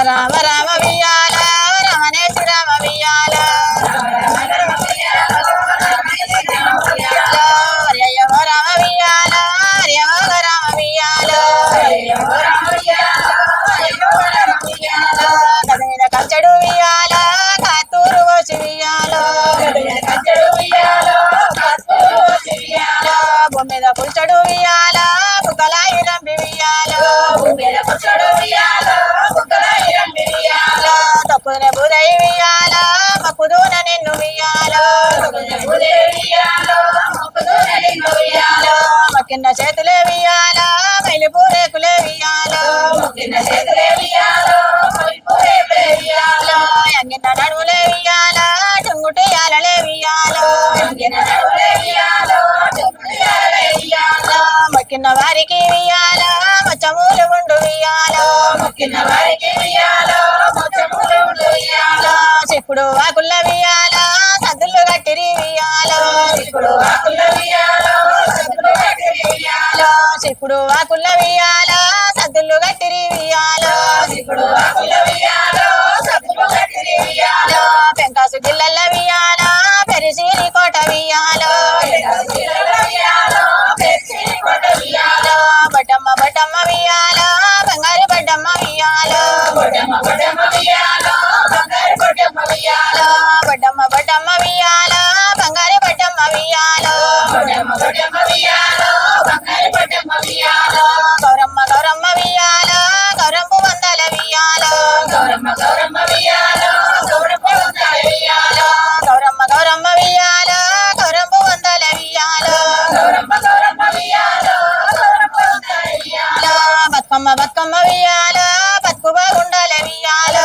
రామ రామ వియాల రమణేశ రామ వియాల హరియవ రామ వియాల హరియవ రామ వియాల కదమిన కంచెడు వియాల కాతూరు వచ్చి వియాల భూమి మీద పుల్చడు వియాల బుక్కలాయి రంపి వియాల తప్పునే బురై వియాల మక్కుదూన నిన్ను వియాల మక్కిన్న చేతులే వియాల మైలిపూ రేకులే వియాల అంగిన నడువులే వియాల టుంగుటియాలలే వియాల మొక్కిన వారికి వియాల మచ్చమూలు ఉండు వియాల చెప్పుడు వాకుల్ల వియాల సద్దులు గట్టిరి వియాల చెప్పుడు వాకుల్ల వియాల సద్దులు గట్టిరి వియాల పెంకాసు గిల్లల వియాల పెరిసిరి కోట వియాల బట్టమ్మ బట్టమ్మ వియాల బంగారు బట్టమ్మ వియాల బట్టమ్మ బట్టమ్మ వియాల బంగారు బట్టమ్మ వియాల గౌరమ్మ గౌరమ్మ వియాల గౌరంపు వందల వియాల గౌరమ్మ గౌరమ్మ వియాల గౌరంపు వందల వియాల బతుకమ్మ బతుకమ్మ వియాల బతుకు బాగుండాల వియాల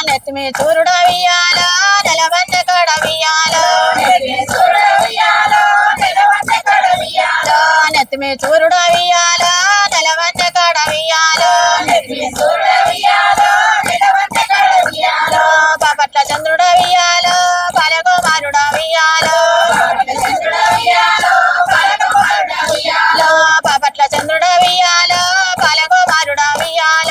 నెత్తిమి చూరుడ వియాల నెలవంట కడ వియాల నెత్తిమి చూరుడ వియాల నెలవంట కడ వియాల బాపట్ల చంద్రుడ వియాల బాలకుమారుడ వియాల బాపట్ల చంద్రుడ వియాల బాలకుమారుడ వియాల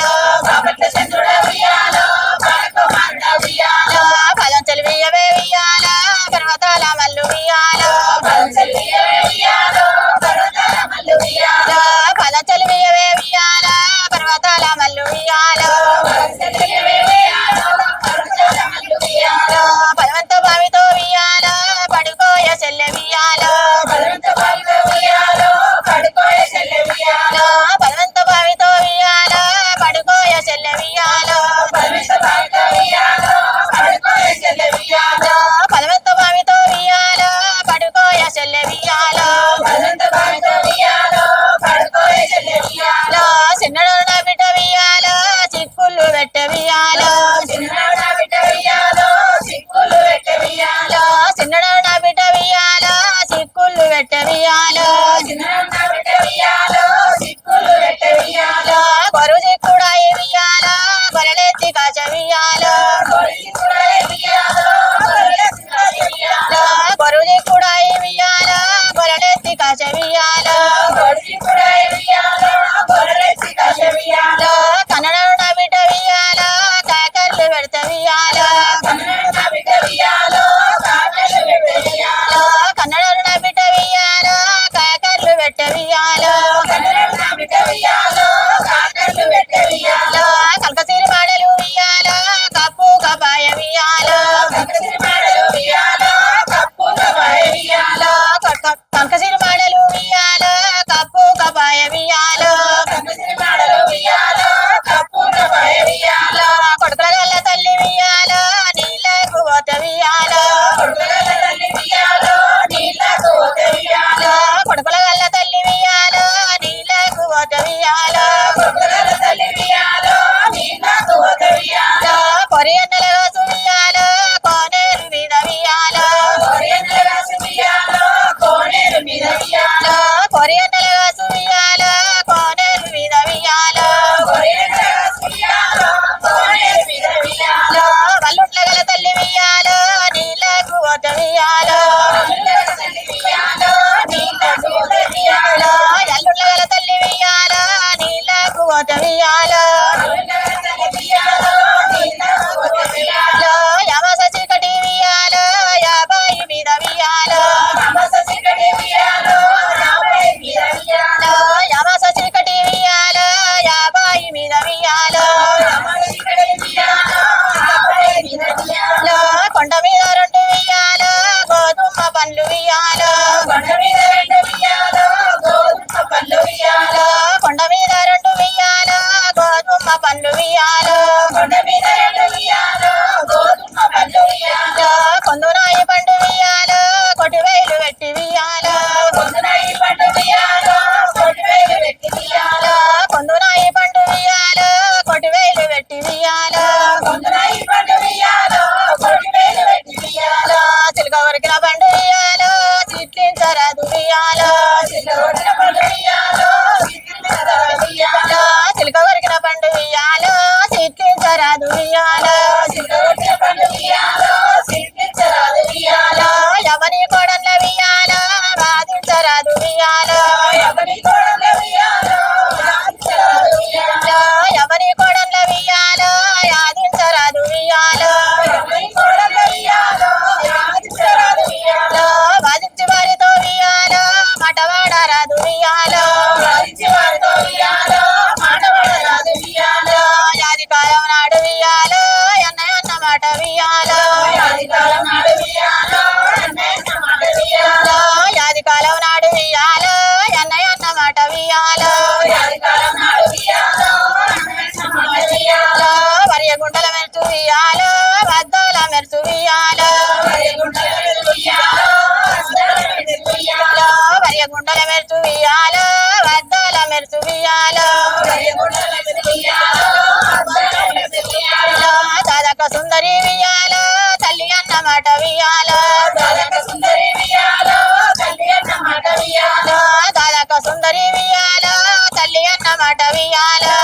మాట వియాలో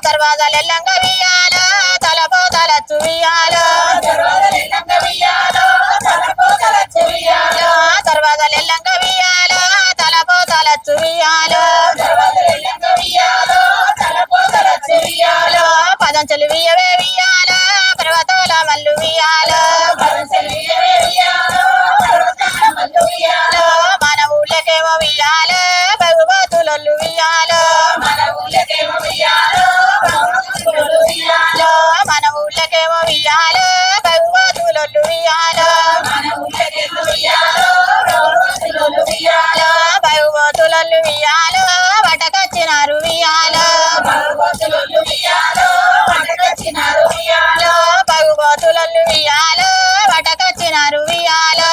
దర్వాజాలు ఎల్లంగా వియాలో తలపోతలచ్చు వియాలో దర్వాజాలు ఎల్లంగా వియాలో తలపోతలచ్చు వియాలో పదంచలు వియవే వియాలో పర్వతాల మల్లు వియాలో మన ఊళ్ళకేమో వియాలో బహుబతులొల్లు వియాలో మన ఊళ్ళకేమో వియాలో బహుబతులొల్లు వియాలో బహుబతులొల్లు వియాలో వటకొచ్చినారు వియాలో బహుబతులొల్లు వియాలో వటకొచ్చినారు వియాలో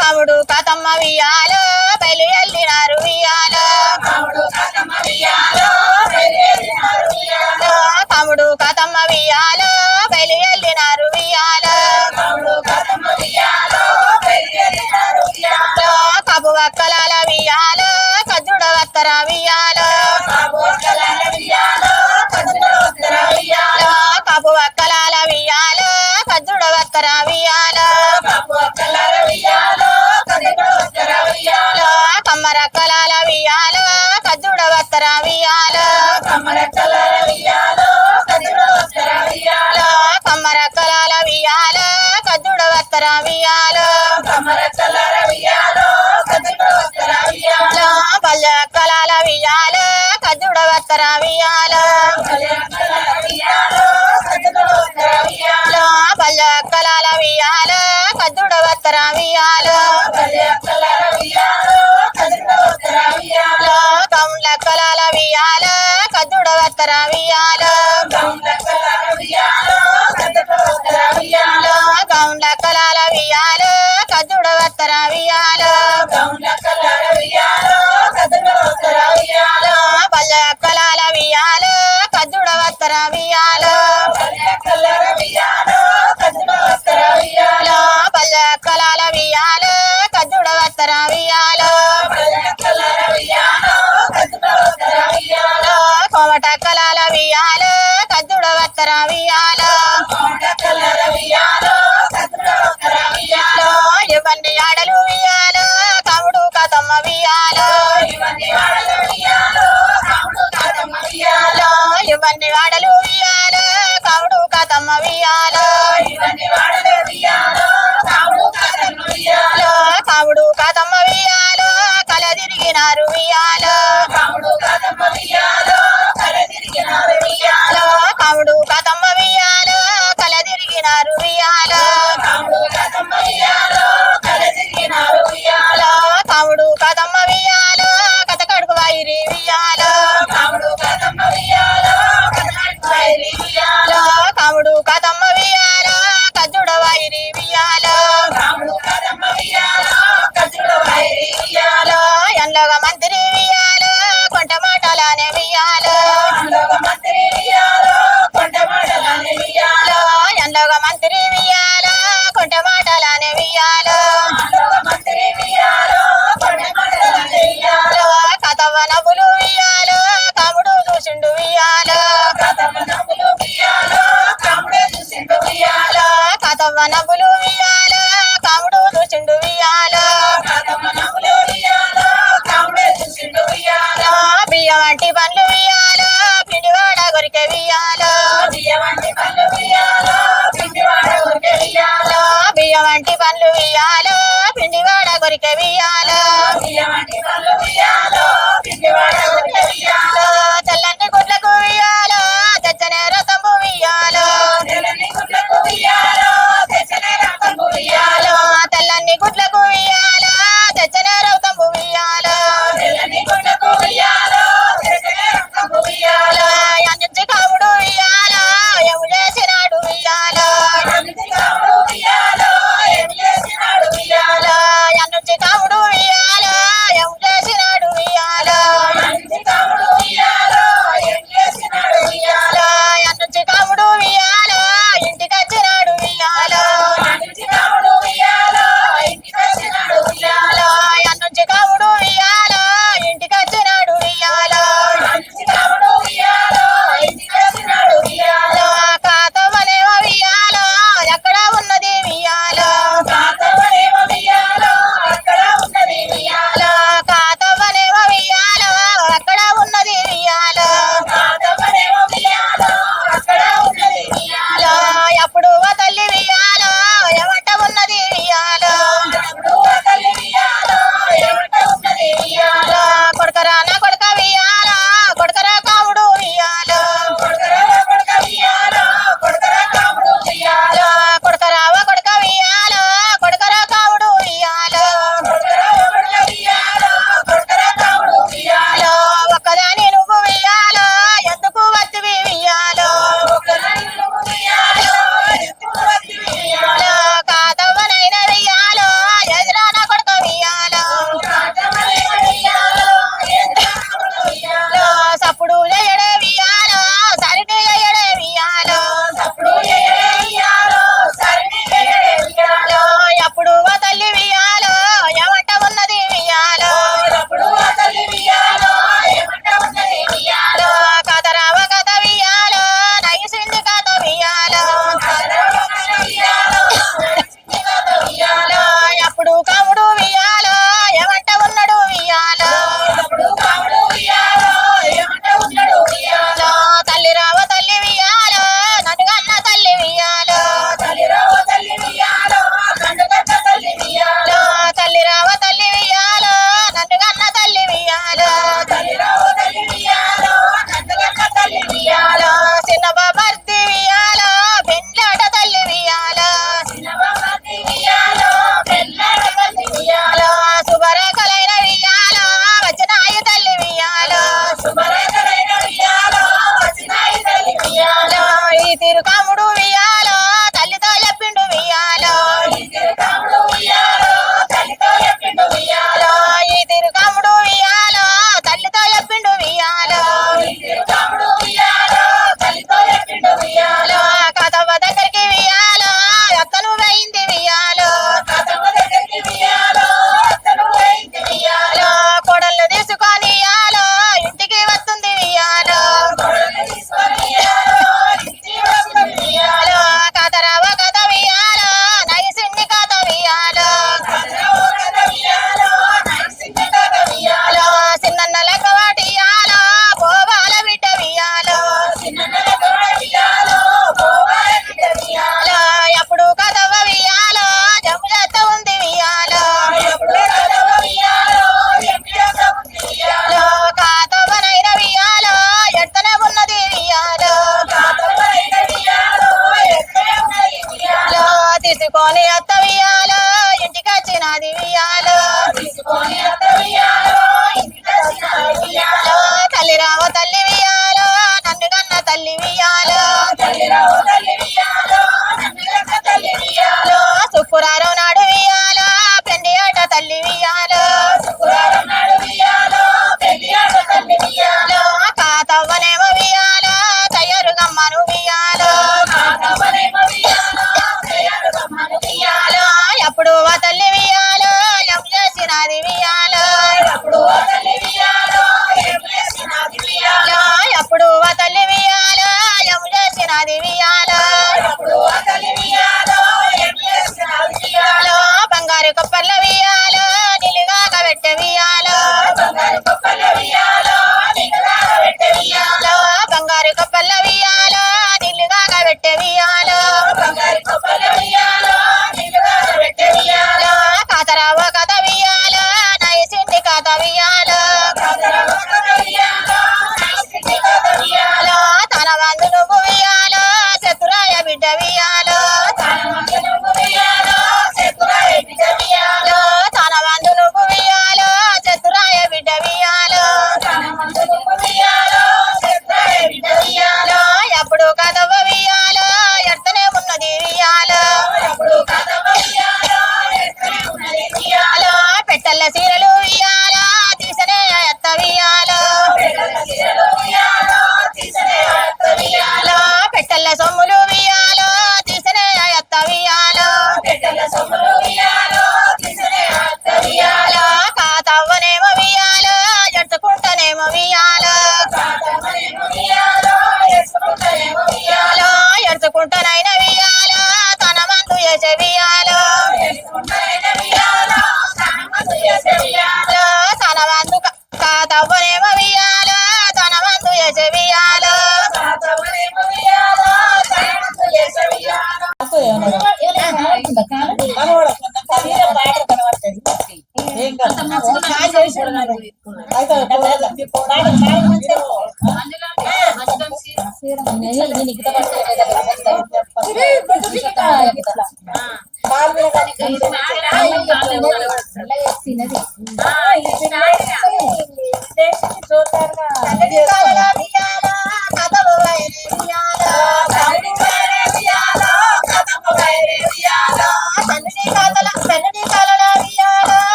కముడు కతమ్మ వియాలో బయలు ఎల్లినారు వియాలో కముడు కతమ్మ వియాలో బయలు ఎల్లినారు వియాలో కబు వక్కలాల వియాలో కజ్జుడ వత్తర వియాలో కబు వక్కలాల వియాలో కజ్జుడ వత్తర వియాలో కమ్మరక్కలాల వియాలో కజ్జుడ వత్తర వియాలో కమ్మరక్కలాల వియాలో కజ్జుడ వత్తర వియాలో పల్లెక్కలాల వియాలో కజ్జుడ వత్తర వియాలో పల్లెక్కలాల వియాలో కజ్జుడ వత్తర వియాలో కౌండ్లక్కలాల వియాలో కజ్జుడ వత్తర వియాలో కౌండ్లక్కలాల వియాలో కజ్జుడ వత్తర వియాలో పల్లెక్కలాల వియాలో కజ్జుడ వత్తర వియాలో పల్లెక్కలాల వియాలో కజ్జుడ వత్తర వియాలో కోమటక్కలాల వియాలో కజ్జుడ వత్తర వియాలో ఇవన్నీ ఆడలు వియాలో కముడు కతమ్మ వియాలో ఇవన్నీ ఆడలు వియాలో కముడు కతమ్మ వియాలో కముడు కతమ్మ వియాలో కల తిరిగినారు వియాలో కముడు కతమ్మ వియాలో కల తిరిగినారు వియాలో కముడు కతమ్మ వియాలో కథ కడుపు వైరి వియాలో కముడు కతమ్మ వియాలో కజ్జుడ వైరి వియాలో ఎండ్లగ మంత్రి వియాలో కొంట మాటలానే వియాలో ఎండ్లగ మంత్రి వియాలో కొంట మాటలానే వియాలో కథవ నవ్వులు వియాలో కముడు చూసిండు వియాలో కథవ నవ్వులు వియాలో కముడు చూసిండు వియాలో బియ్యం వంటి పండ్లు వియాలో పిండివాడ కొరికే వియాలో బియ్యం వంటి పండ్లు వియాలో పిండివాడ కొరికే వియాలో తెల్లని గుడ్లకు వియాలో తెచ్చనే రతంబు వియాలో తెల్లని గుడ్లకు వియాలో తెచ్చనే రతంబు వియాలో అందించి కాముడు వియాలో ఏము చేసినాడు వియాలో అందించి కాముడు వియాలో ఏము చేసినాడు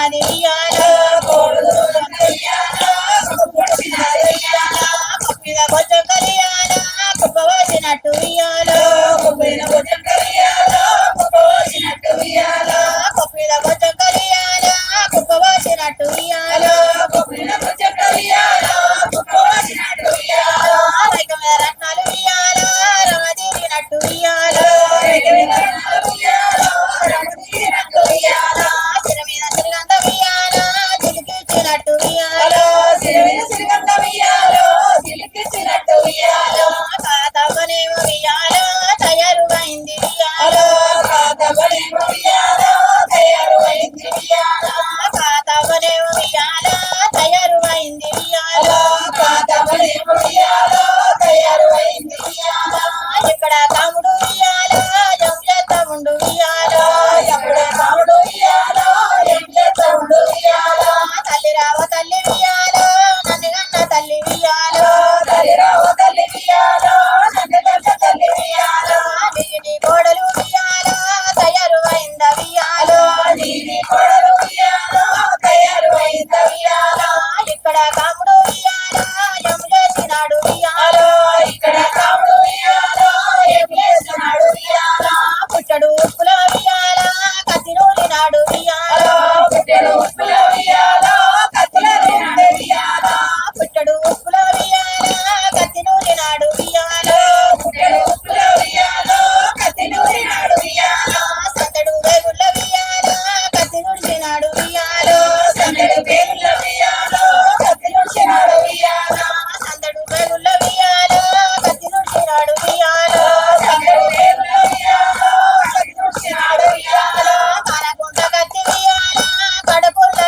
పుట్టినది ఉయ్యాలో కుప్పిద కొంచెం కలియాలో కుప్ప వచ్చినట్టు ఉయ్యాలో కుప్పిద కొంచెం కలియాలో కుప్ప వచ్చినట్టు ఉయ్యాలో రత్నాలు ఉయ్యాలో రమ తీరినట్టు ఉయ్యాలో సిర మీద సిరిగంధ ఉయ్యాలో చిలికిచ్చినట్టు ఉయ్యాలో కాతమ్మనేమో ఉయ్యాలో తయారుమైంది ఉయ్యాలో కాతమ్మనేమో ఉయ్యాలో తయారుమైంది ఉయ్యాలో ఇక్కడ కాముడు ఉయ్యాలో జంజత ఉండు ఉయ్యాలో తల్లి రావ తల్లి ఉయ్యాలో నన్ను గన్న తల్లి ఉయ్యాలో నీ కోడలు ఉయ్యాలో తయారుమైంద ఉయ్యాలో ఇక్కడ కాముడు ఉయ్యాలో జం చేసినాడు ఉయ్యాలో పుట్టడు ఉప్పులో ఉయ్యాలో కత్తి నూలినాడు ఉయ్యాలో పుట్టడు ఉప్పులో ఉయ్యాలో కత్తి నూలినాడు ఉయ్యాలో సందడు వేగుళ్ళ ఉయ్యాలో కత్తి నూడిసినాడు ఉయ్యాలో సందడు వేగుళ్ళ ఉయ్యాలో కత్తి నూడిసినాడు ఉయ్యాలో కానకుంట కత్తి ఉయ్యాలో కడుపుల్ల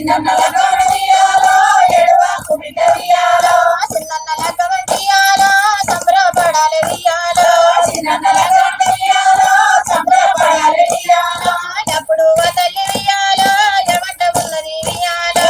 చిన్నన్నల గౌర ఉయ్యాలో ఎడవాకు బిడ్డ ఉయ్యాలో చిన్నన్నల గౌర ఉయ్యాలో సంబరపడాలి ఉయ్యాలో చిన్నన్నల గౌర ఉయ్యాలో సంబరపడాలి ఉయ్యాలో ఎప్పుడు తల్లి ఉయ్యాలో ఎమంట ఉన్నది ఉయ్యాలో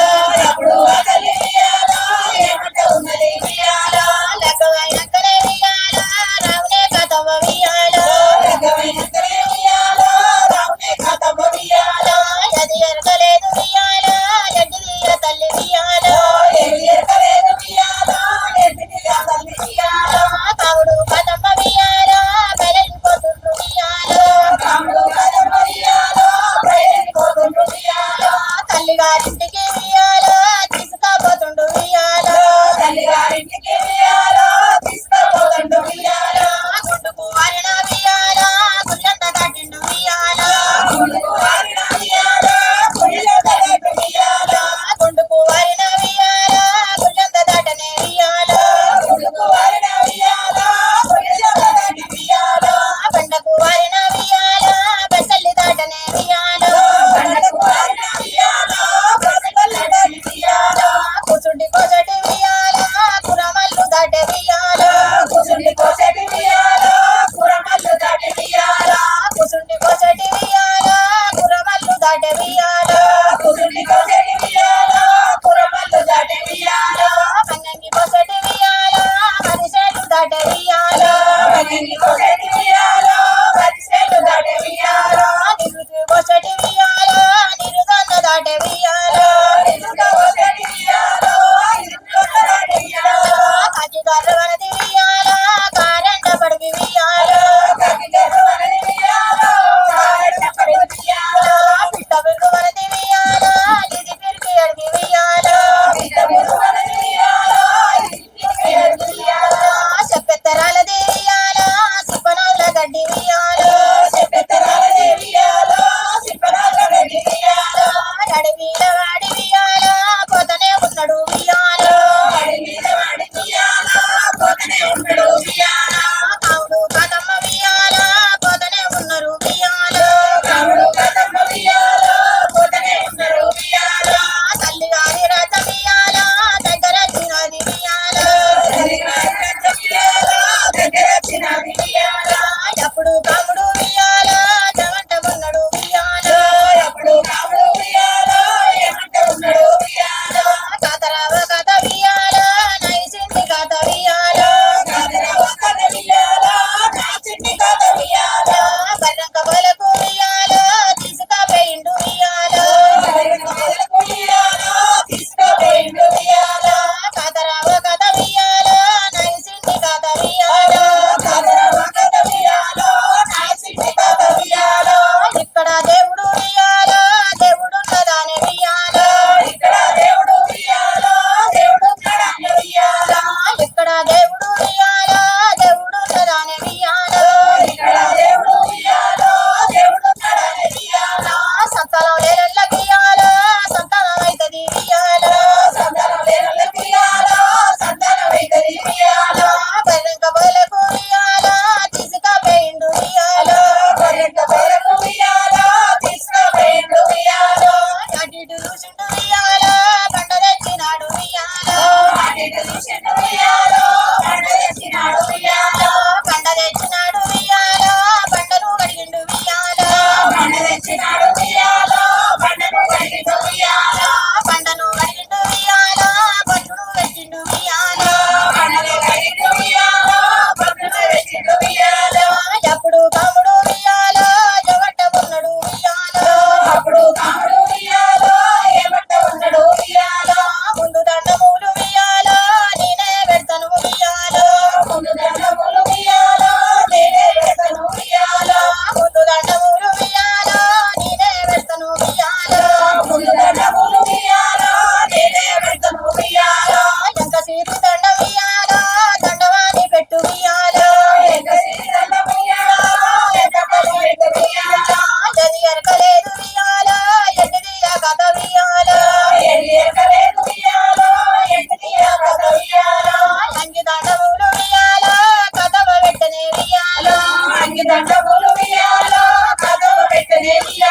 ఎప్పుడు తల్లి ఉయ్యాలో ఎమంట ఉన్నది ఉయ్యాలో లగ్గమైనక్కనే ఉయ్యాలో రావునే కథవ ఉయ్యాలో లగ్గమైనక్కనే ఉయ్యాలో రావునే కథవ ఉయ్యాలో ఎది ఎరగలేదు ఉయ్యాలో ఎడ్డిదియ తల్లి ఉయ్యాలో ఎది ఎరగలేదు ఉయ్యాలో ఎడ్డిదియ తల్లి ఉయ్యాలో కావుడు కథమ్మ ఉయ్యాలో బయలుపోతుండ్రు ఉయ్యాలో కావుడు కథమ్మ ఉయ్యాలో బయలుపోతుండ్రు ఉయ్యాలో తల్లిగారింటికి ఉయ్యాలో తీసుకుపోతుండు ఉయ్యాలో తల్లిగారింటికి ఉయ్యాలో తీసుకుపోతుండు ఉయ్యాలో గుండుకు వారిన ఉయ్యాలో గుళ్ళంత దాటిండు ఉయ్యాలో గుండుకు వారిన ఉయ్యాలో గుళ్ళంత దాటి ఉయ్యాలో గుండుకు వారిన ఉయ్యాలో గుళ్ళంత దాటనే ఉయ్యాలో గుండుకు వారిన ఉయ్యాలో గుళ్ళంత దాటి ఉయ్యాలో బండకు వారిన ఉయ్యాలో బెసల్లి దాటనే ఉయ్యాలో బండకు వారిన ఉయ్యాలో బెసల్లి దాటనే ఉయ్యాలో కూసుండి కోసటి ఉయ్యాలో కురమల్లు దాటే ఉయ్యాలో కూసుండి కోసటి ఉయ్యాలో కురమల్లు దాటే ఉయ్యాలో కూసుండి కోసటి ఉయ్యాలో కురమల్లు దాటే ఉయ్యాలో కూసుండి కోసటి ఉయ్యాలో కురమల్లు దాటే ఉయ్యాలో మంగంగి కోసటి ఉయ్యాలో మరిసేలు దాటే ఉయ్యాలో మంగంగి కోసటి ఉయ్యాలో మరిసేలు దాటే ఉయ్యాలో నిరుగు కోసటి ఉయ్యాలో నిరుగన్న దాటే ఉయ్యాలో నిరుగ కోసటి ఉయ్యాలో నిరుగన్న దాటే ఉయ్యాలో కాకి గర్రవనది ఉయ్యాలో కారెంట పడివి ఉయ్యాలో కాకి గర్రవనది ఉయ్యాలో కారెంట పడివి ఉయ్యాలో పిట్ట బిరువనది ఉయ్యాలో ఇది పిరికి అడిగి ఉయ్యాలో పిట్ట బిరువనది ఉయ్యాలో ఇది పిరికి అడిగి ఉయ్యాలో చెప్పెత్తరాలది ఉయ్యాలో సిప్పనాల గడ్డి ఉయ్యాలో చెప్పెత్తరాలది ఉయ్యాలో సిప్పనాల గడ్డి ఉయ్యాలో అడవిల వాడి ఉయ్యాలో పోతనే ఉన్నాడు ఉయ్యాలో అడవిల వాడి ఉయ్యాలో పోతనే ఉన్నాడు ఉయ్యాలో కావుడు కాదమ్మ ఉయ్యాలో పోతనే ఉన్నారు ఉయ్యాలో కావుడు కాదమ్మ ఉయ్యాలో పోతనే ఉన్నారు ఉయ్యాలో తల్లి గారి రాత ఉయ్యాలో దగ్గర చిన్నది ఉయ్యాలో తల్లి గారి రాత ఉయ్యాలో దగ్గర చిన్నది ఉయ్యాలో ఎప్పుడు కాముడు ఉయ్యాలో జమంట ఉన్నాడు ఉయ్యాలో ఎప్పుడు కాముడు ఉయ్యాలో ఏమంట ఉన్నాడు ఉయ్యాలో కాతరావ కథ ఉయ్యాలో నైసింది కథ ఉయ్యాలో కాతరావ కథ ఉయ్యాలో నైసింది కథ ఉయ్యాలో బర్రంక బలకు ఉయ్యాలో తీసుకపోయిండు ఉయ్యాలో బర్రంక బలకు ఉయ్యాలో తీసుకపోయిండు ఉయ్యాలో కాతరావ కథ ఉయ్యాలో నైసింది కథ ఉయ్యాలో కాతరావ కథ ఉయ్యాలో నైసింది కథ ఉయ్యాలో ఇక్కడ దేవుడు ఉయ్యాలో దేవుడున్నదానే ఉయ్యాలో ఇక్కడ దేవుడు ఉయ్యాలో దేవుడున్నదానే ఉయ్యాలో ఇక్కడ దేవుడు ఉయ్యాలో దేవుడున్నదానే ఉయ్యాలో ఇక్కడ దేవుడు ఉయ్యాలో దేవుడున్నదానే ఉయ్యాలో సంతానం లేనోళ్ళకి ఉయ్యాలో సంతానం అయితది ఉయ్యాలో సంతానం లేనోళ్ళకి ఉయ్యాలో సంతానం అయితది ఉయ్యాలో బర్రెంక బయలకు ఉయ్యాలో తీసుకపోయిండు ఉయ్యాలో బర్రెంక బయలకు ఉయ్యాలో తీసుకపోయిండు ఉయ్యాలో అటు ఇటు చూసిండు ఉయ్యాలో బండ తెచ్చినాడు ఉయ్యాలో అటు ఇటు చూసిండు ఉయ్యాలో బండ తెచ్చినాడు ఉయ్యాలో బండ తెచ్చినాడు ఉయ్యాలో బండను కడిగిండు ఉయ్యాలో బండ తెచ్చినాడు ఉయ్యాలో బండను కడిగిండు ఉయ్యాలో బండను కడిగిండు ఉయ్యాలో బట్టును పెట్టిండు ఉయ్యాలో బండను కడిగిండు ఉయ్యాలో బట్టును పెట్టిండు ఉయ్యాలో ఎప్పుడు కాముడు ఉయ్యాలో జగట్ట ఉన్నాడు ఉయ్యాలో అప్పుడు కాముడు ఉయ్యాలో ఏమంట ఉన్నాడు ఉయ్యాలో ముందు దండములు ఉయ్యాలో నేనే పెడతాను ఉయ్యాలో ముందు దండములు ఉయ్యాలో నేనే పెడతాను ఉయ్యాలో ముందు దండములు ఉయ్యాలో నేనే పెడతాను ఉయ్యాలో ముందు దండములు ఉయ్యాలో నేనే పెడతాను ఉయ్యాలో ఎంత సీటు దండ ఉయ్యాలో దండవాణి పెట్టు ఉయ్యాలో ఎంత సీటు దండ ఉయ్యాలో ఎంత పెట్టు ఉయ్యాలో అది ఎరకలేదు ఉయ్యాలో ఎన్నిదియ కథ ఉయ్యాలో ఎన్ని ఎరకలేదు ఉయ్యాలో ఎన్నిదియ కథ ఉయ్యాలో అంగి దండములు ఉయ్యాలో కథవ పెట్టనే ఉయ్యాలో అంగి దండములు ఉయ్యాలో కథవ పెట్టనే ఉయ్యాలో